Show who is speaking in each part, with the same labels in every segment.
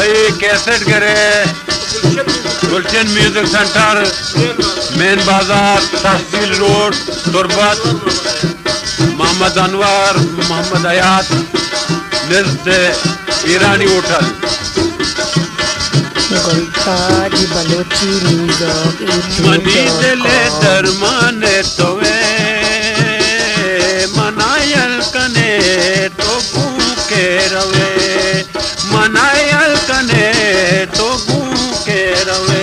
Speaker 1: भाई कैसेट करे गुलशन music centre main बाजार तहसील रोड तुरबत मोहम्मद अनवर मोहम्मद हयात नज़द ईरानी होटल
Speaker 2: गुलताज बलोची म्यूजिक
Speaker 1: मनी दिले दरमाने तोवे मनायल कने तो भूखे रवे मनायल कने तो भूखे रवे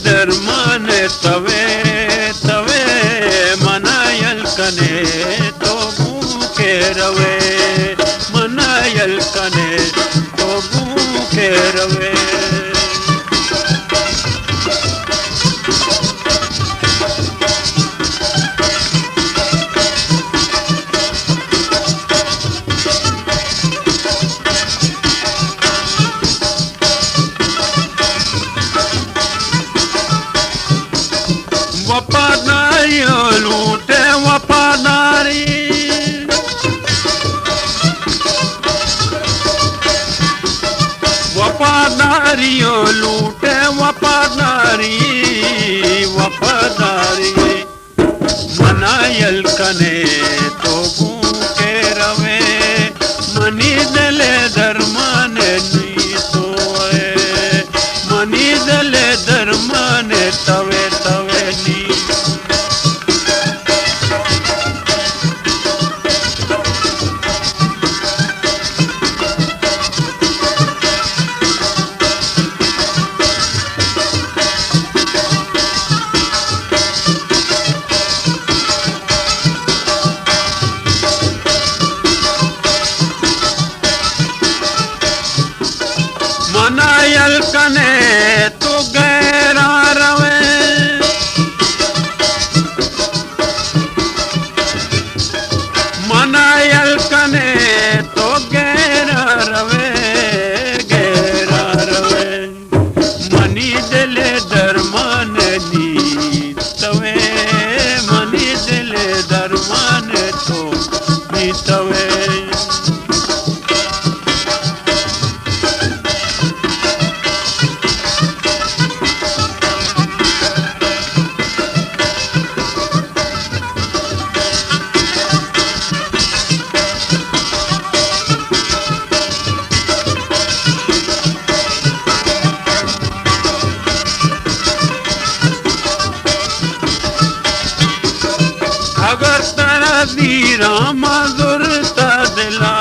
Speaker 1: दरमाने तवे तवे मनायल कने तो भूखे रवे मनायल कने तो भूखे रवे वफादारी लूटे वफादारी वफादारी लूटे वफादारी वफादारी मनायल कने तो भूखे रवे मनी दले दरमाने नी तो मनी दले दरमाने तवे तवे नी मनायल कने तो गैरा रवे मनायल कने तो गैरा रवे मनी दिले दरमान नी तवे मनी दिले दरमान तो नी तवे अगर तारा दीरा मधुर दिला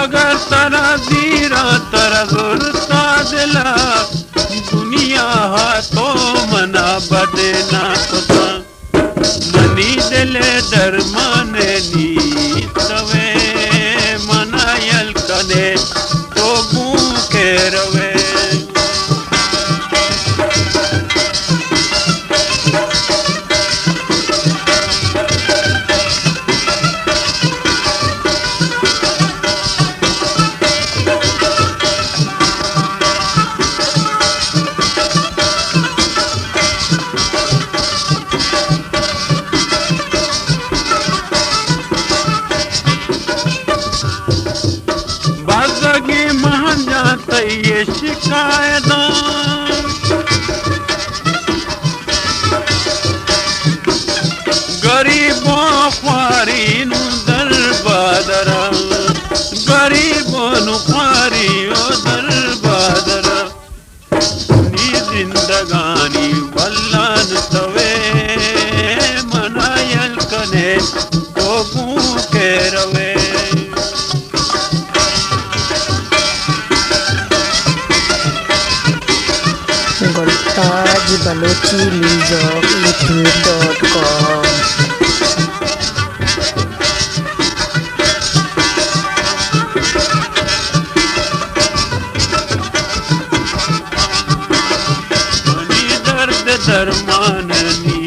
Speaker 1: अगर तारा दीरा तारा जुरता दिला दुनिया तो मना बदना तो मनी दिले दरमाने नी तवे मनायल कने तो भूखे रवे बाज़गी महंजा ये शिकायत गरीबों ख्वारी दर बादरा गरीबों ख्वारी दर बादरा नी जिंदगानी वल्लान तवे मनायल कने तो भूखे रवे
Speaker 2: गुलताज बलोची म्यूजिक YouTube.com
Speaker 1: दर दरमान नी